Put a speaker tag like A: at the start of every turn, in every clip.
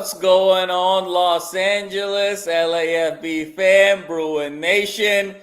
A: What's going on, Los Angeles, LAFB fam, Bruin Nation?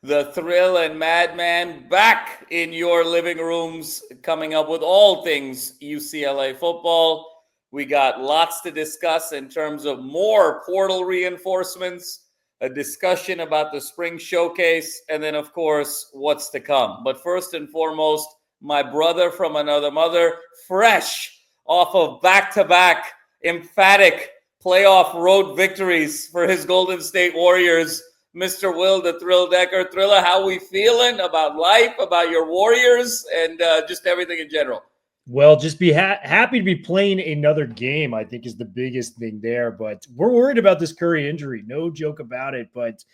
A: The Thrill and Madman back in your living rooms, coming up with all things UCLA football. We got lots to discuss in terms of more portal reinforcements, a discussion about the spring showcase, and then, of course, what's to come. But first and foremost, my brother from another mother, fresh off of back-to-back emphatic playoff road victories for his Golden State Warriors, Mr. Will the Thrill Decker. Thriller, how we feeling about life, about your Warriors, and just everything in general?
B: Well, just be happy to be playing another game, I think, is the biggest thing there. But we're worried about this Curry injury. No joke about it. But,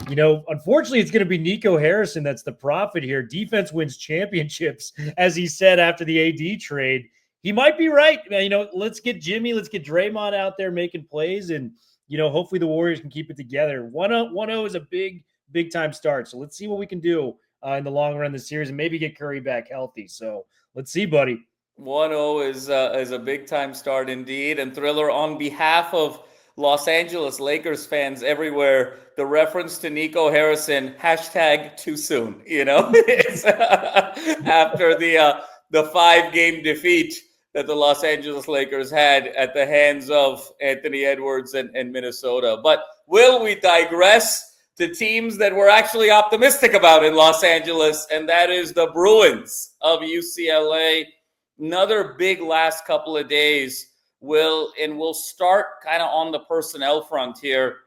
B: unfortunately, it's going to be Nico Harrison that's the prophet here. Defense wins championships, as he said after the AD trade. He might be right. Let's get Jimmy, let's get Draymond out there making plays, and, hopefully the Warriors can keep it together. 1-0 is a big time start. So let's see what we can do in the long run of the series and maybe get Curry back healthy. So let's see, buddy.
A: 1-0 is a big time start indeed. And Thriller, on behalf of Los Angeles Lakers fans everywhere, the reference to Nico Harrison, hashtag too soon, it's after the 5-game defeat that the Los Angeles Lakers had at the hands of Anthony Edwards and Minnesota. But will we digress to teams that we're actually optimistic about in Los Angeles, and that is the Bruins of UCLA. Another big last couple of days, we'll start kind of on the personnel front here.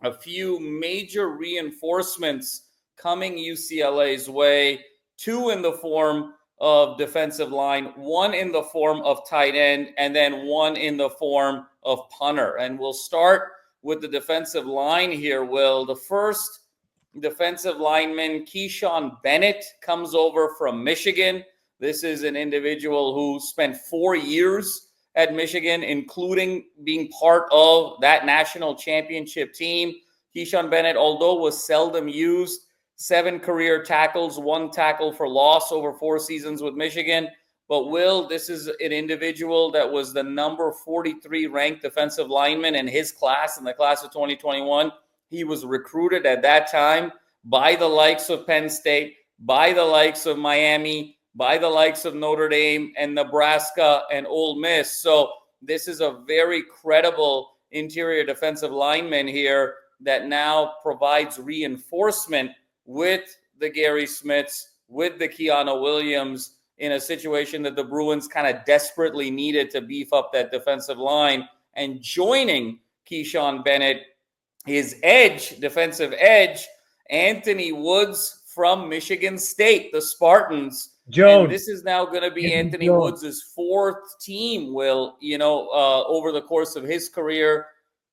A: A few major reinforcements coming UCLA's way, 2 in the form of defensive line, 1 in the form of tight end, and then 1 in the form of punter. And we'll start with the defensive line here, Will. The first defensive lineman, Keyshawn Bennett, comes over from Michigan. This is an individual who spent 4 years at Michigan, including being part of that national championship team. Keyshawn Bennett, although was seldom used, 7 career tackles, 1 tackle for loss over 4 seasons with Michigan. But Will, this is an individual that was the number 43 ranked defensive lineman in his class, in the class of 2021. He was recruited at that time by the likes of Penn State, by the likes of Miami, by the likes of Notre Dame and Nebraska and Ole Miss. So this is a very credible interior defensive lineman here that now provides reinforcement with the Gary Smiths, with the Keanu Williams, in a situation that the Bruins kind of desperately needed to beef up that defensive line. And joining Keyshawn Bennett, his defensive edge, Anthony Woods from Michigan State, the Spartans.
B: Jones.
A: And this is now going to be Anthony Woods' 4th team, Will, over the course of his career.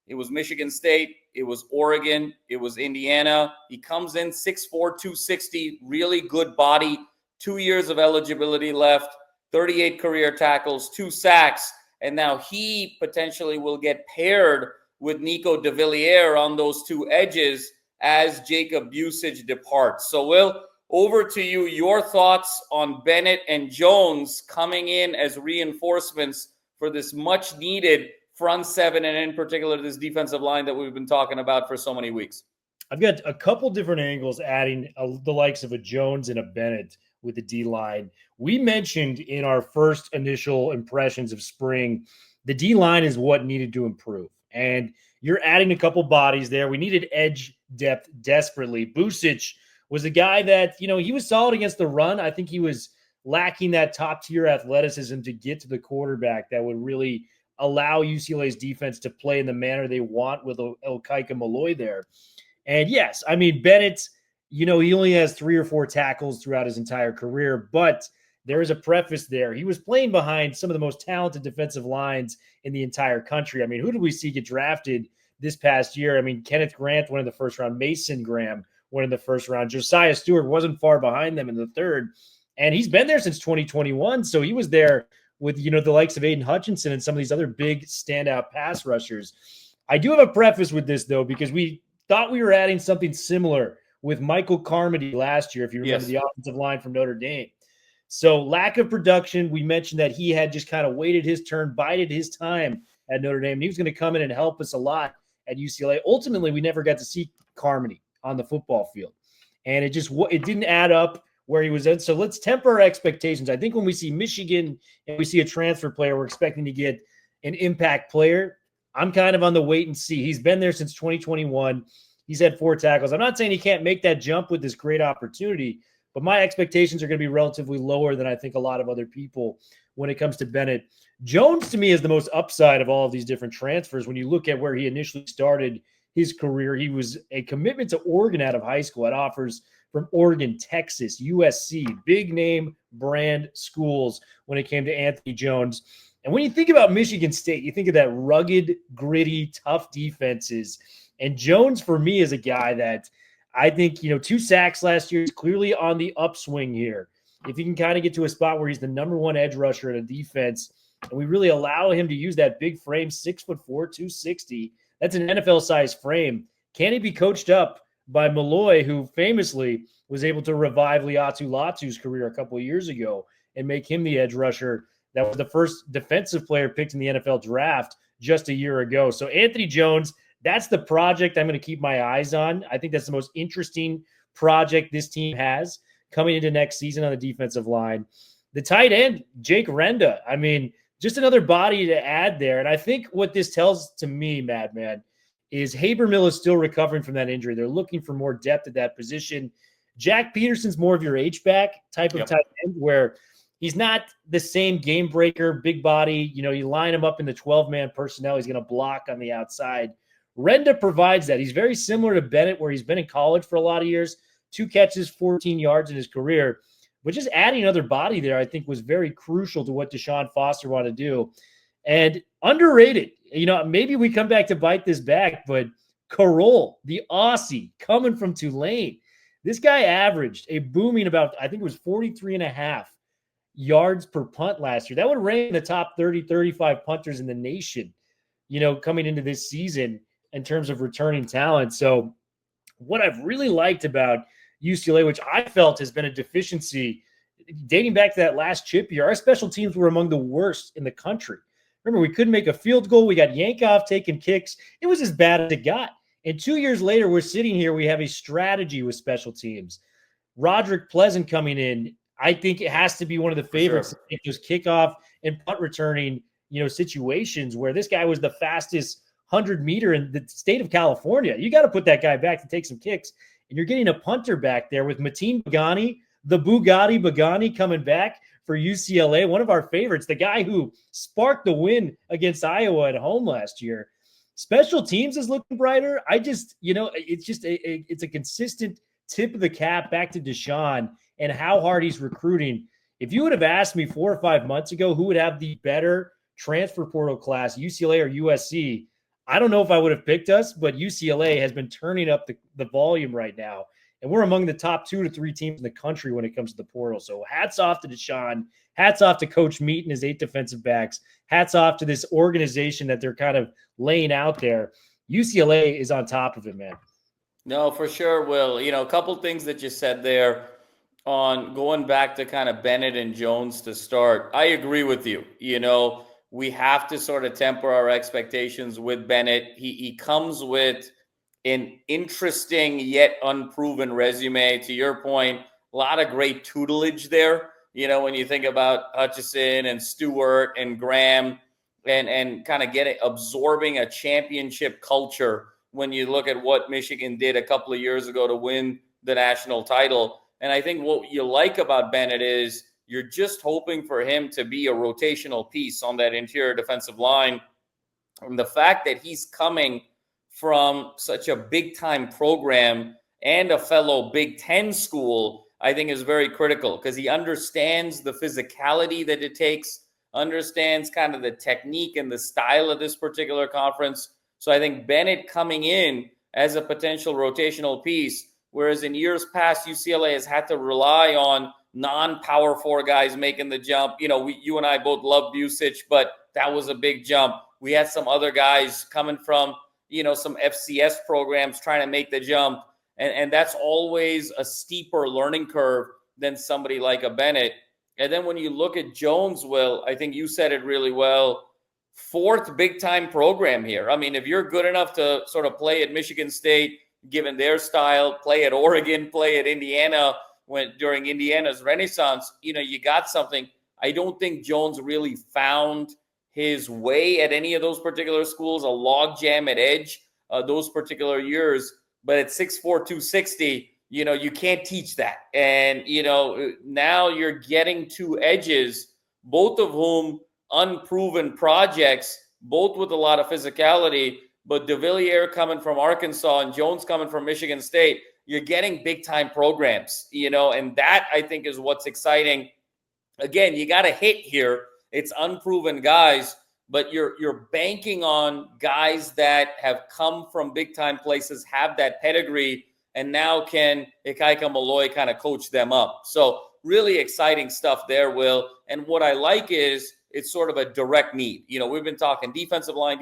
A: It was Michigan State, it was Oregon, it was Indiana. He comes in 6'4", 260, really good body, 2 years of eligibility left, 38 career tackles, 2 sacks, and now he potentially will get paired with Nico de Villiers on those 2 edges as Jacob Busage departs. So, Will, over to you. Your thoughts on Bennett and Jones coming in as reinforcements for this much-needed front 7, and in particular this defensive line that we've been talking about for so many weeks.
B: I've got a couple different angles adding the likes of a Jones and a Bennett with the D-line. We mentioned in our first initial impressions of spring, the D-line is what needed to improve. And you're adding a couple bodies there. We needed edge depth desperately. Busage was a guy that, he was solid against the run. I think he was lacking that top-tier athleticism to get to the quarterback that would really allow UCLA's defense to play in the manner they want with Elkaika Malloy there. And yes, Bennett, he only has 3 or 4 tackles throughout his entire career, but there is a preface there. He was playing behind some of the most talented defensive lines in the entire country. Who did we see get drafted this past year? Kenneth Grant went in the first round. Mason Graham went in the first round. Josiah Stewart wasn't far behind them in the third. And he's been there since 2021. So he was there with, the likes of Aiden Hutchinson and some of these other big standout pass rushers. I do have a preface with this, though, because we thought we were adding something similar with Michael Carmody last year, if you remember, the offensive line from Notre Dame. So lack of production, we mentioned that he had just kind of waited his turn, bided his time at Notre Dame. And he was going to come in and help us a lot at UCLA. Ultimately, we never got to see Carmody on the football field. And it didn't add up where he was at. So let's temper our expectations. I think when we see Michigan and we see a transfer player, we're expecting to get an impact player. I'm kind of on the wait and see. He's been there since 2021. He's had 4 tackles. I'm not saying he can't make that jump with this great opportunity, but my expectations are going to be relatively lower than I think a lot of other people when it comes to Bennett. Jones, to me, is the most upside of all of these different transfers. When you look at where he initially started his career, he was a commitment to Oregon out of high school. Had offers from Oregon, Texas, USC, big name brand schools when it came to Anthony Jones. And when you think about Michigan State, you think of that rugged, gritty, tough defenses. And Jones, for me, is a guy that I think, 2 sacks last year is clearly on the upswing here. If he can kind of get to a spot where he's the number 1 edge rusher in a defense, and we really allow him to use that big frame, 6'4", 260, that's an NFL-sized frame. Can he be coached up by Malloy, who famously was able to revive Liatu Latu's career a couple of years ago and make him the edge rusher? That was the first defensive player picked in the NFL draft just a year ago. So Anthony Jones, that's the project I'm going to keep my eyes on. I think that's the most interesting project this team has coming into next season on the defensive line. The tight end, Jake Renda, I mean, just another body to add there. And I think what this tells to me, Madman, is Habermill is still recovering from that injury. They're looking for more depth at that position. Jack Peterson's more of your H-back type of tight end, where he's not the same game breaker, big body. You line him up in the 12-man personnel, he's going to block on the outside. Renda provides that. He's very similar to Bennett, where he's been in college for a lot of years, 2 catches, 14 yards in his career. But just adding another body there, I think, was very crucial to what Deshaun Foster wanted to do. And underrated. Maybe we come back to bite this back, but Carroll, the Aussie, coming from Tulane, this guy averaged a booming about, I think it was 43.5 yards per punt last year. That would rank in the top 30, 35 punters in the nation, coming into this season in terms of returning talent. So what I've really liked about UCLA, which I felt has been a deficiency dating back to that last chip year, our special teams were among the worst in the country. Remember, we couldn't make a field goal. We got Yankoff taking kicks. It was as bad as it got. And 2 years later, we're sitting here. We have a strategy with special teams. Roderick Pleasant coming in, I think it has to be one of the favorites to take those kickoff and punt returning, situations where this guy was the fastest 100-meter in the state of California. You got to put that guy back to take some kicks. And you're getting a punter back there with Mateen Bagani, the Bugatti Bagani, coming back for UCLA, one of our favorites, the guy who sparked the win against Iowa at home last year. Special teams is looking brighter. It's a consistent tip of the cap back to Deshaun and how hard he's recruiting. If you would have asked me 4 or 5 months ago who would have the better transfer portal class, UCLA or USC, I don't know if I would have picked us, but UCLA has been turning up the volume right now. And we're among the top 2 to 3 teams in the country when it comes to the portal. So hats off to Deshaun. Hats off to Coach Meat and his 8 defensive backs. Hats off to this organization that they're kind of laying out there. UCLA is on top of it, man.
A: No, for sure, Will. A couple things that you said there on going back to kind of Bennett and Jones to start. I agree with you. We have to sort of temper our expectations with Bennett. He comes with an interesting yet unproven resume. To your point, a lot of great tutelage there. When you think about Hutchison and Stewart and Graham and kind of absorbing a championship culture when you look at what Michigan did a couple of years ago to win the national title. And I think what you like about Bennett is you're just hoping for him to be a rotational piece on that interior defensive line. And the fact that he's coming from such a big-time program and a fellow Big Ten school, I think is very critical because he understands the physicality that it takes, understands kind of the technique and the style of this particular conference. So I think Bennett coming in as a potential rotational piece, whereas in years past, UCLA has had to rely on non-power 4 guys making the jump. You and I both love Busic, but that was a big jump. We had some other guys coming from, some FCS programs trying to make the jump. And that's always a steeper learning curve than somebody like a Bennett. And then when you look at Jones, Will, I think you said it really well. fourth big time program here. I mean, if you're good enough to sort of play at Michigan State, given their style, play at Oregon, play at Indiana during Indiana's renaissance, you got something. I don't think Jones really found his way at any of those particular schools, a logjam at edge those particular years. But at 6'4", 260, you can't teach that. And, now you're getting two edges, both of whom unproven projects, both with a lot of physicality. But de Villiers coming from Arkansas and Jones coming from Michigan State, you're getting big-time programs, and that, I think, is what's exciting. Again, you got to hit here. It's unproven guys, but you're banking on guys that have come from big-time places, have that pedigree, and now can Ikaika Malloy kind of coach them up. So really exciting stuff there, Will. And what I like is it's sort of a direct need. We've been talking defensive line.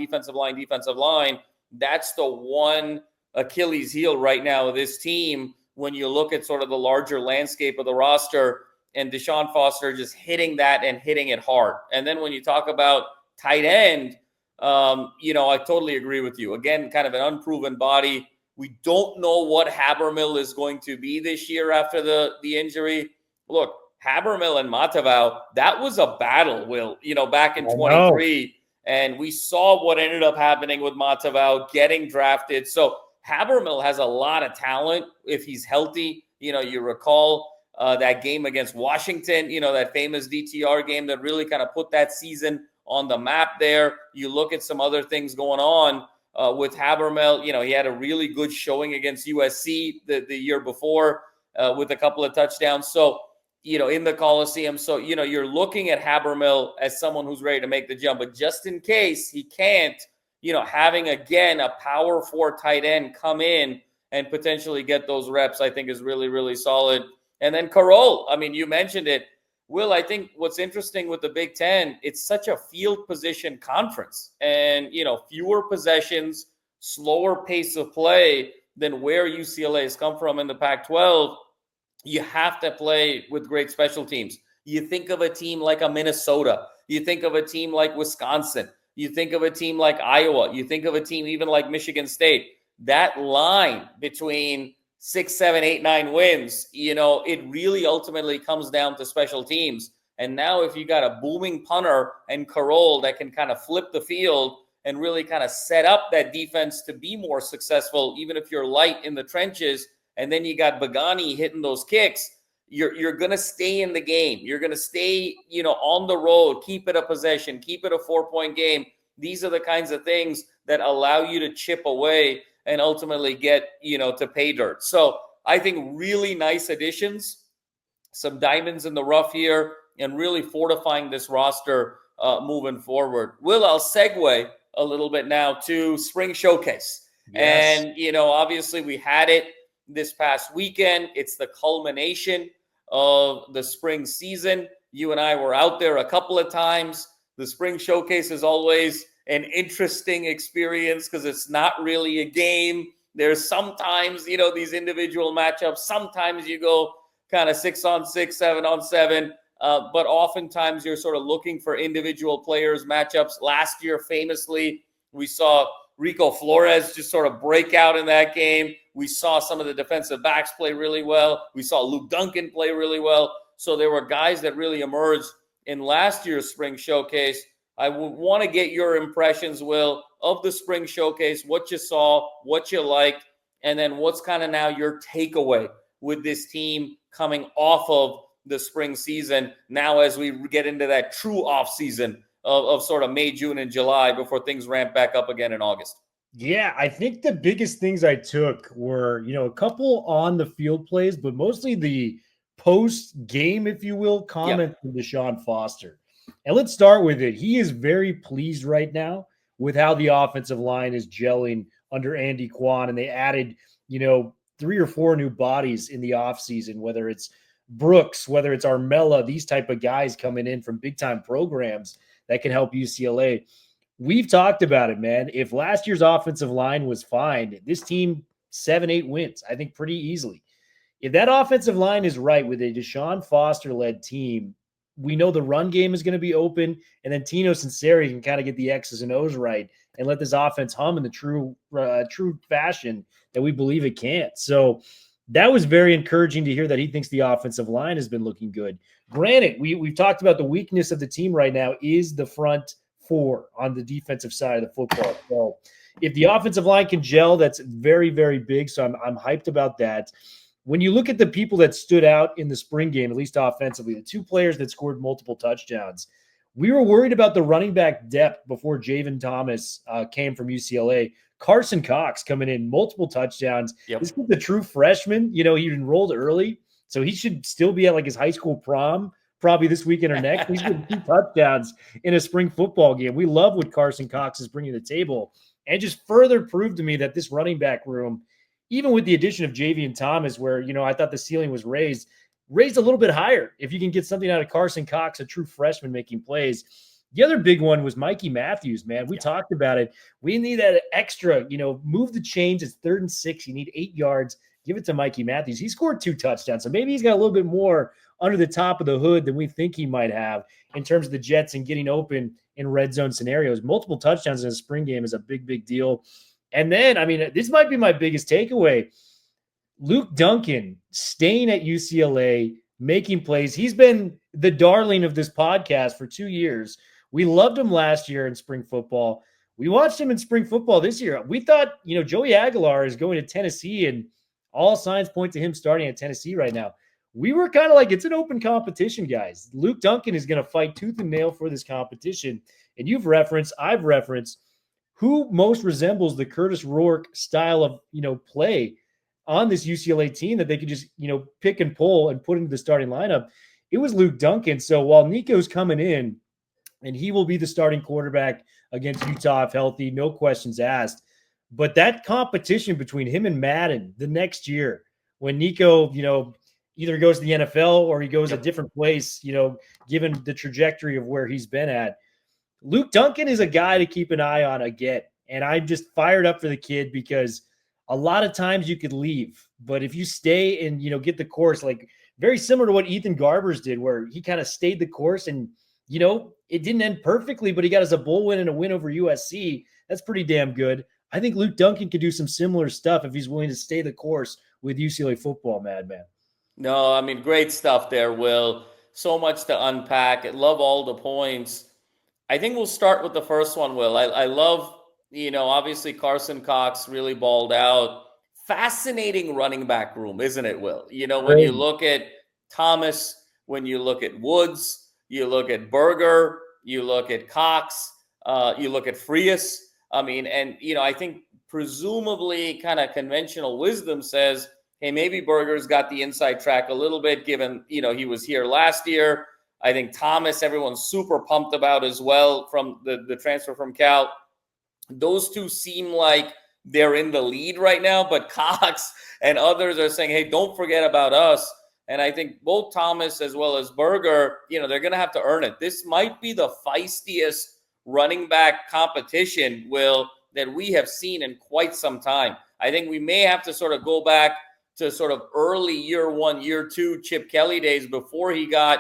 A: That's the one Achilles heel right now of this team when you look at sort of the larger landscape of the roster, and Deshaun Foster just hitting that and hitting it hard. And then when you talk about tight end, I totally agree with you. Again, kind of an unproven body. We don't know what Habermill is going to be this year after the injury. Look, Habermill and Matavao, that was a battle, Will, back in 23. And we saw what ended up happening with Matavao getting drafted. So Habermill has a lot of talent if he's healthy. You recall that game against Washington, that famous DTR game that really kind of put that season on the map there. You look at some other things going on with Habermill. He had a really good showing against USC the year before with a couple of touchdowns. So, in the Coliseum. So, you're looking at Habermill as someone who's ready to make the jump. But just in case he can't, having, again, a power 4 tight end come in and potentially get those reps, I think is really, really solid. And then Carroll, I mean, you mentioned it. Will, I think what's interesting with the Big Ten, it's such a field position conference. And, fewer possessions, slower pace of play than where UCLA has come from in the Pac-12. You have to play with great special teams. You think of a team like a Minnesota. You think of a team like Wisconsin. You think of a team like Iowa. You think of a team even like Michigan State. That line between 6, 7, 8, 9 wins, it really ultimately comes down to special teams. And now if you got a booming punter and Carroll that can kind of flip the field and really kind of set up that defense to be more successful, even if you're light in the trenches, and then you got Bagani hitting those kicks, you're going to stay in the game. You're going to stay, on the road, keep it a possession, keep it a 4-point game. These are the kinds of things that allow you to chip away and ultimately get, to pay dirt. So I think really nice additions, some diamonds in the rough here, and really fortifying this roster moving forward. Will, I'll segue a little bit now to Spring Showcase. Yes. And, obviously we had it this past weekend. It's the culmination of the spring season. You and I were out there a couple of times. The Spring Showcase is always an interesting experience because it's not really a game. There's sometimes, these individual matchups. Sometimes you go kind of 6-on-6, 7-on-7. But oftentimes you're sort of looking for individual players matchups. Last year, famously, we saw Rico Flores just sort of break out in that game. We saw some of the defensive backs play really well. We saw Luke Duncan play really well. So there were guys that really emerged in last year's Spring Showcase. I would want to get your impressions, Will, of the Spring Showcase, what you saw, what you liked, and then what's kind of now your takeaway with this team coming off of the spring season now as we get into that true off season of sort of May, June, and July before things ramp back up again in August.
B: Yeah, I think the biggest things I took were, a couple on the field plays, but mostly the post-game, if you will, comment from Deshaun Foster. And let's start with it. He is very pleased right now with how the offensive line is gelling under Andy Kwan, and they added, 3 or 4 new bodies in the offseason, whether it's Brooks, whether it's Armella, these type of guys coming in from big-time programs that can help UCLA. We've talked about it, man. If last year's offensive line was fine, this team 7-8 wins, I think pretty easily. If that offensive line is right with a Deshaun Foster-led team, we know the run game is going to be open, and then Tino Sinceri can kind of get the X's and O's right and let this offense hum in the true fashion that we believe it can. So that was very encouraging to hear that he thinks the offensive line has been looking good. Granted, we've talked about the weakness of the team right now is the front four on the defensive side of the football. So if the offensive line can gel, that's very, very big. So I'm hyped about that. When you look at the people that stood out in the spring game, at least offensively, the two players that scored multiple touchdowns, we were worried about the running back depth before Javen Thomas came from UCLA. Carson Cox coming in, multiple touchdowns.
A: Yep.
B: This is a true freshman. He enrolled early, so he should still be at like his high school prom probably this weekend or next. He's getting 2 touchdowns in a spring football game. We love what Carson Cox is bringing to the table, and just further proved to me that this running back room, even with the addition of Javian Thomas, where, I thought the ceiling was raised a little bit higher. If you can get something out of Carson Cox, a true freshman making plays. The other big one was Mikey Matthews, man. We talked about it. We need that extra, move the chains. It's 3rd and 6. You need 8 yards. Give it to Mikey Matthews. He scored 2 touchdowns. So maybe he's got a little bit more under the top of the hood than we think he might have in terms of the Jets and getting open in red zone scenarios. Multiple touchdowns in a spring game is a big, big deal. And then, this might be my biggest takeaway. Luke Duncan staying at UCLA, making plays. He's been the darling of this podcast for 2 years. We loved him last year in spring football. We watched him in spring football this year. We thought, Joey Aguilar is going to Tennessee, and all signs point to him starting at Tennessee right now. We were kind of like, it's an open competition, guys. Luke Duncan is going to fight tooth and nail for this competition. And I've referenced who most resembles the Curtis Rourke style of, play on this UCLA team that they could just, pick and pull and put into the starting lineup. It was Luke Duncan. So while Nico's coming in and he will be the starting quarterback against Utah if healthy, no questions asked. But that competition between him and Madden the next year, when Nico, either goes to the NFL or he goes a different place, given the trajectory of where he's been at. Luke Duncan is a guy to keep an eye on again. And I'm just fired up for the kid because a lot of times you could leave. But if you stay and, get the course, like very similar to what Ethan Garbers did, where he kind of stayed the course and, it didn't end perfectly, but he got us a bowl win and a win over USC. That's pretty damn good. I think Luke Duncan could do some similar stuff if he's willing to stay the course with UCLA football, Madman.
A: No, great stuff there, Will. So much to unpack. I love all the points. I think we'll start with the first one, Will. I love, obviously Carson Cox really balled out. Fascinating running back room, isn't it, Will? When you look at Thomas, when you look at Woods, you look at Berger, you look at Cox, you look at Frias. I think presumably kind of conventional wisdom says, hey, maybe Berger's got the inside track a little bit given, he was here last year. I think Thomas, everyone's super pumped about as well from the transfer from Cal. Those two seem like they're in the lead right now, but Cox and others are saying, hey, don't forget about us. And I think both Thomas as well as Berger, they're going to have to earn it. This might be the feistiest running back competition, Will, that we have seen in quite some time. I think we may have to sort of go back to sort of early year 1, year 2 Chip Kelly days before he got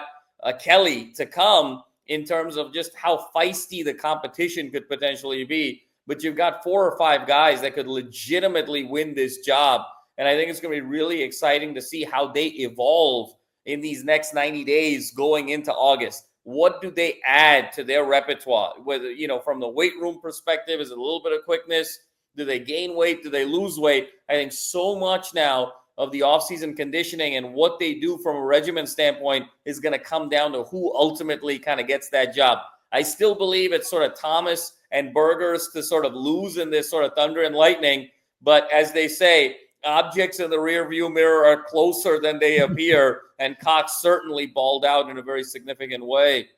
A: Kelly to come in terms of just how feisty the competition could potentially be. But you've got 4 or 5 guys that could legitimately win this job. And I think it's going to be really exciting to see how they evolve in these next 90 days going into August. What do they add to their repertoire? Whether, from the weight room perspective, is it a little bit of quickness? Do they gain weight? Do they lose weight? I think so much now of the offseason conditioning and what they do from a regimen standpoint is going to come down to who ultimately kind of gets that job. I still believe it's sort of Thomas and Berger's to sort of lose in this sort of thunder and lightning. But as they say, objects in the rearview mirror are closer than they appear, and Cox certainly balled out in a very significant way.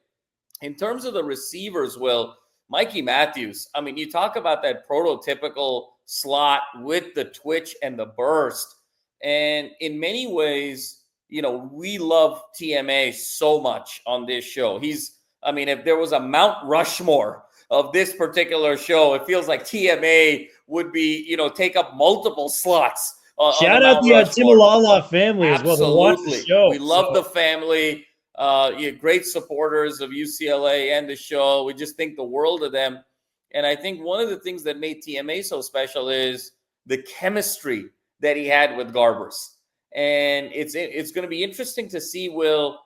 A: In terms of the receivers, Will, Mikey Matthews, you talk about that prototypical slot with the twitch and the burst. And in many ways, we love TMA so much on this show. If there was a Mount Rushmore of this particular show, it feels like TMA would be, take up multiple slots.
B: Shout out the Timalala family as well.
A: Absolutely. We love the family. Great supporters of UCLA and the show. We just think the world of them. And I think one of the things that made TMA so special is the chemistry that he had with Garbers. And it's going to be interesting to see, Will,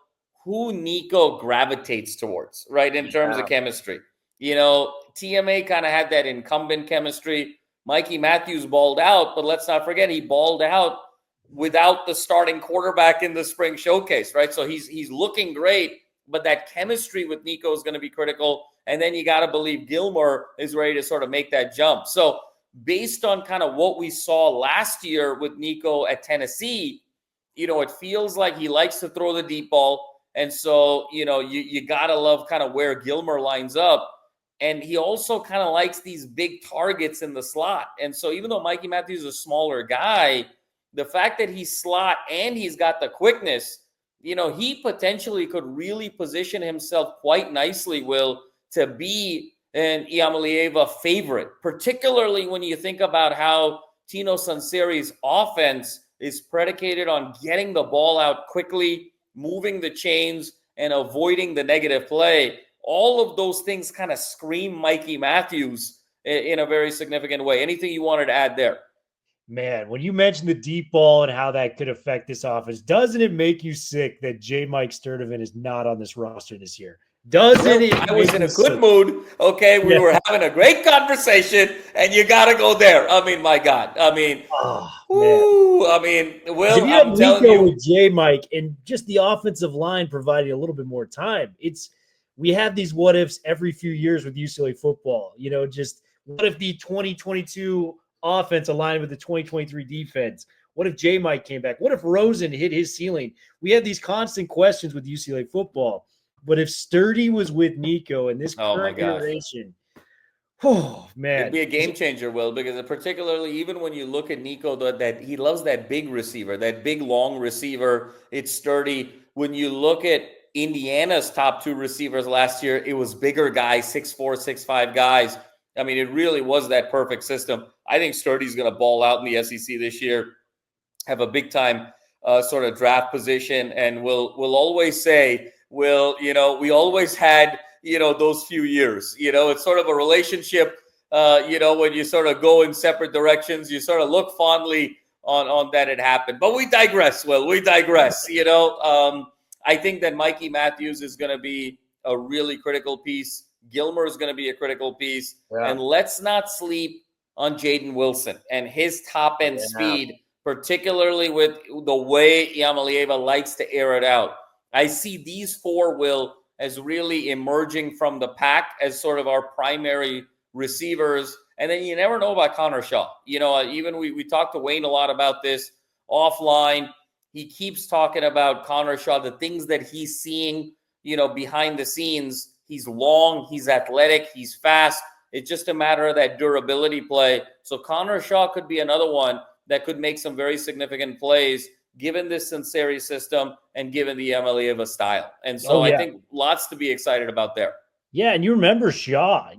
A: who Nico gravitates towards, right, in terms of chemistry. TMA kind of had that incumbent chemistry. Mikey Matthews balled out, but let's not forget he balled out without the starting quarterback in the spring showcase, right? So he's looking great, but that chemistry with Nico is going to be critical. And then you got to believe Gilmer is ready to sort of make that jump. So based on kind of what we saw last year with Nico at Tennessee, it feels like he likes to throw the deep ball. And so, you got to love kind of where Gilmer lines up. And he also kind of likes these big targets in the slot. And so even though Mikey Matthews is a smaller guy, the fact that he's slot and he's got the quickness, he potentially could really position himself quite nicely, Will, to be an Iamaleava favorite, particularly when you think about how Tino Sunseri's offense is predicated on getting the ball out quickly, moving the chains, and avoiding the negative play. All of those things kind of scream Mikey Matthews in a very significant way. Anything you wanted to add there?
B: Man, when you mentioned the deep ball and how that could affect this offense, doesn't it make you sick that J. Mike Sturdivant is not on this roster this year? Doesn't it?
A: I was in a good mood. Okay, we were having a great conversation, and you got to go there. I mean, my God. I mean, Will, I'm telling you,
B: with J. Mike and just the offensive line providing a little bit more time. We have these what ifs every few years with UCLA football. Just what if the 2022 offense aligned with the 2023 defense? What if J. Mike came back? What if Rosen hit his ceiling? We have these constant questions with UCLA football. But if Sturdy was with Nico in this current iteration, oh, man.
A: It'd be a game changer, Will, because particularly even when you look at Nico, that he loves that big receiver, that big, long receiver. It's Sturdy. When you look at Indiana's top two receivers last year, it was bigger guys, 6'4", 6'5" guys. I mean, it really was that perfect system. I think Sturdy's going to ball out in the SEC this year, have a big-time sort of draft position, and we'll always say, we always had, those few years. It's sort of a relationship, when you sort of go in separate directions, you sort of look fondly on that it happened. But we digress, Will. We digress. I think that Mikey Matthews is going to be a really critical piece. Gilmer is going to be a critical piece. Yeah. And let's not sleep on Jaden Wilson and his top-end speed, particularly with the way Iamaleava likes to air it out. I see these four, Will, as really emerging from the pack as sort of our primary receivers. And then you never know about Connor Shaw. Even we talked to Wayne a lot about this offline. He keeps talking about Connor Shaw, the things that he's seeing, behind the scenes. He's long, he's athletic, he's fast. It's just a matter of that durability play. So Connor Shaw could be another one that could make some very significant plays given this Sunseri system and given the Iamaleava style. And so I think lots to be excited about there.
B: Yeah, and you remember Shaw,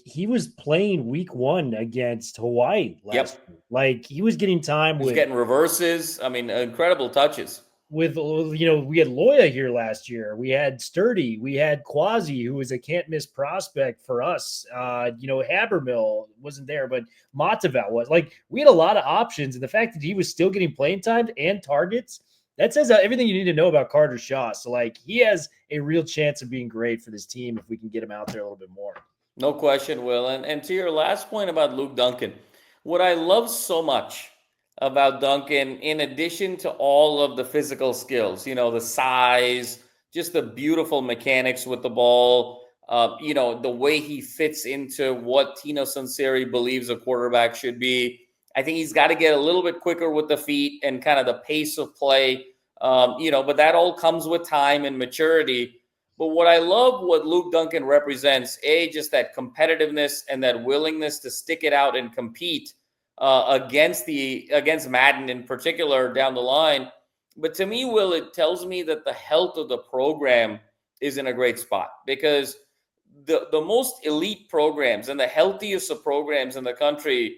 B: he was playing week 1 against Hawaii last year. He was getting time
A: with getting reverses. I mean, incredible touches.
B: We had Loya here last year. We had Sturdy. We had Quasi, who was a can't-miss prospect for us. Habermill wasn't there, but Mataval was. We had a lot of options, and the fact that he was still getting playing time and targets, that says everything you need to know about Carter Shaw. So, he has a real chance of being great for this team if we can get him out there a little bit more.
A: No question, Will. And to your last point about Luke Duncan, what I love so much about Duncan, in addition to all of the physical skills, the size, just the beautiful mechanics with the ball, the way he fits into what Tino Sunseri believes a quarterback should be. I think he's got to get a little bit quicker with the feet and kind of the pace of play, but that all comes with time and maturity. But what I love what Luke Duncan represents, just that competitiveness and that willingness to stick it out and compete against Madden in particular down the line. But to me, Will, it tells me that the health of the program is in a great spot, because the most elite programs and the healthiest of programs in the country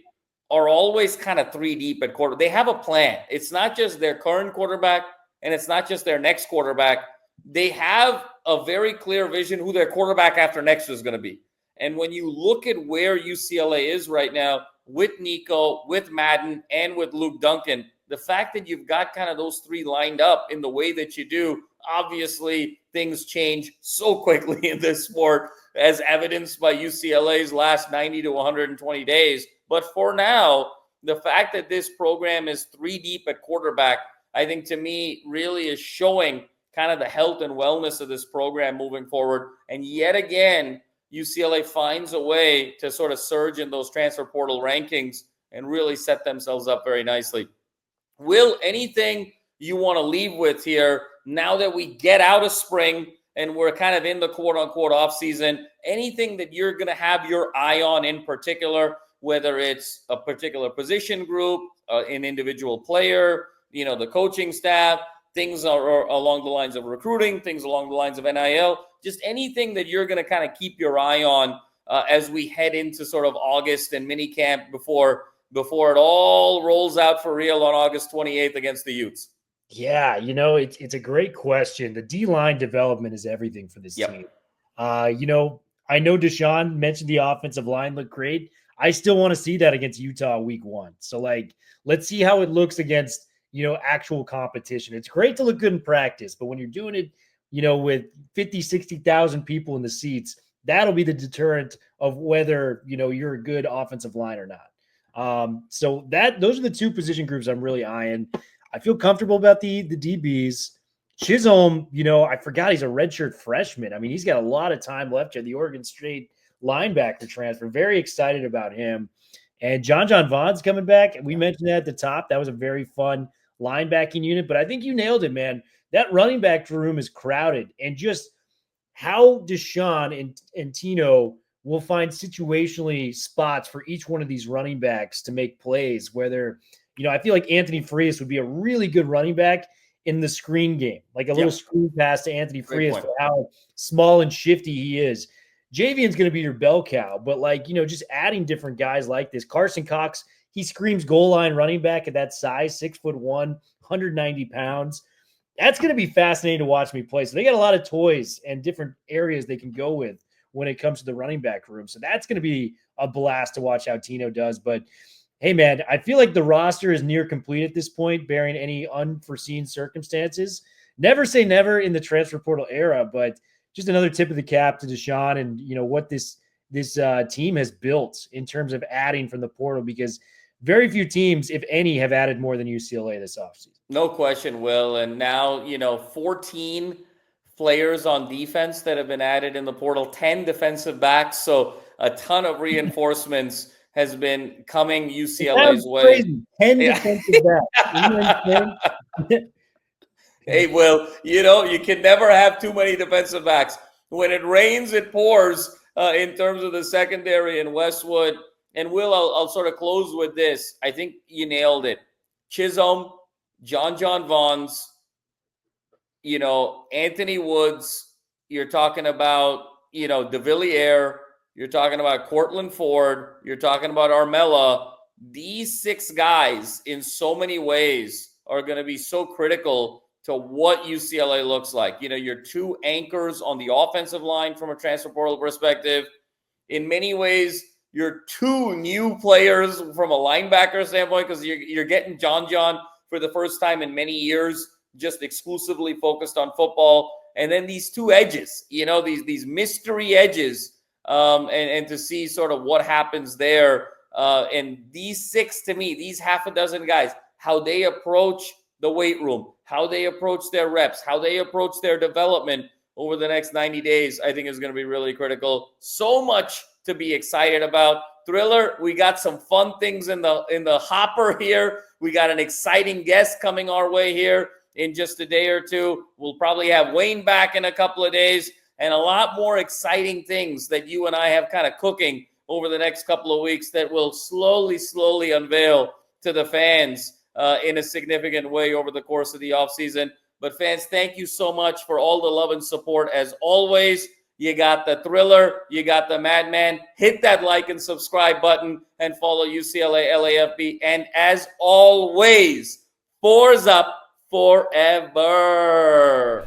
A: are always kind of 3 deep at quarter. They have a plan. It's not just their current quarterback and it's not just their next quarterback, they have a very clear vision who their quarterback after next is going to be. And when you look at where UCLA is right now with Nico, with Madden, and with Luke Duncan, the fact that you've got kind of those three lined up in the way that you do, obviously things change so quickly in this sport, as evidenced by UCLA's last 90 to 120 days. But for now, the fact that this program is three deep at quarterback, I think to me really is showing kind of the health and wellness of this program moving forward. And yet again, UCLA finds a way to sort of surge in those transfer portal rankings and really set themselves up very nicely. Will, anything you want to leave with here now that we get out of spring and we're kind of in the quote-unquote off-season? Anything that you're going to have your eye on in particular, whether it's a particular position group, an individual player, the coaching staff, things are along the lines of recruiting, things along the lines of NIL, just anything that you're going to kind of keep your eye on as we head into sort of August and mini camp before it all rolls out for real on August 28th against the Utes?
B: Yeah, it's a great question. The D-line development is everything for this team. I know Deshaun mentioned the offensive line looked great. I still want to see that against Utah week 1. So, let's see how it looks against, actual competition. It's great to look good in practice, but when you're doing it, with 50, 60,000 people in the seats, that'll be the deterrent of whether, you're a good offensive line or not. So those are the two position groups I'm really eyeing. I feel comfortable about the DBs. Chisholm, I forgot he's a redshirt freshman. I mean, he's got a lot of time left here. The Oregon State linebacker transfer. Very excited about him. And John Vaughn's coming back. We mentioned that at the top. That was a very fun linebacking unit. But I think you nailed it, man. That running back room is crowded. And just how Deshaun and Tino will find situationally spots for each one of these running backs to make plays, whether – I feel like Anthony Frias would be a really good running back in the screen game, like a little screen pass to Anthony Frias for how small and shifty he is. Javian's going to be your bell cow, but just adding different guys like this. Carson Cox, he screams goal line running back at that size, 6'1", 190 pounds. That's going to be fascinating to watch me play. So they got a lot of toys and different areas they can go with when it comes to the running back room. So that's going to be a blast to watch how Tino does. But hey, man, I feel like the roster is near complete at this point, barring any unforeseen circumstances. Never say never in the transfer portal era, but just another tip of the cap to Deshaun and, what this team has built in terms of adding from the portal, because very few teams, if any, have added more than UCLA this offseason.
A: No question, Will. And now, 14 players on defense that have been added in the portal, 10 defensive backs. So a ton of reinforcements has been coming UCLA's way.
B: Crazy. 10 defensive backs.
A: Hey, Will, you can never have too many defensive backs. When it rains, it pours in terms of the secondary in Westwood. And Will, I'll sort of close with this. I think you nailed it. Chisholm, John Vaughn's, Anthony Woods. You're talking about, De Villiers. You're talking about Cortland Ford. You're talking about Armella. These 6 guys in so many ways are going to be so critical to what UCLA looks like. Your 2 anchors on the offensive line from a transfer portal perspective. In many ways, your 2 new players from a linebacker standpoint, because you're getting John for the first time in many years, just exclusively focused on football. And then these 2 edges, these mystery edges. And to see sort of what happens there. And these 6, to me, these half a dozen guys, how they approach the weight room, how they approach their reps, how they approach their development over the next 90 days, I think is going to be really critical. So much to be excited about. Thriller, we got some fun things in the hopper here. We got an exciting guest coming our way here in just a day or two. We'll probably have Wayne back in a couple of days. And a lot more exciting things that you and I have kind of cooking over the next couple of weeks that will slowly unveil to the fans in a significant way over the course of the offseason. But fans, thank you so much for all the love and support as always. You got the Thriller, you got the Madman. Hit that like and subscribe button and follow UCLA LAFB. And as always, fours up forever.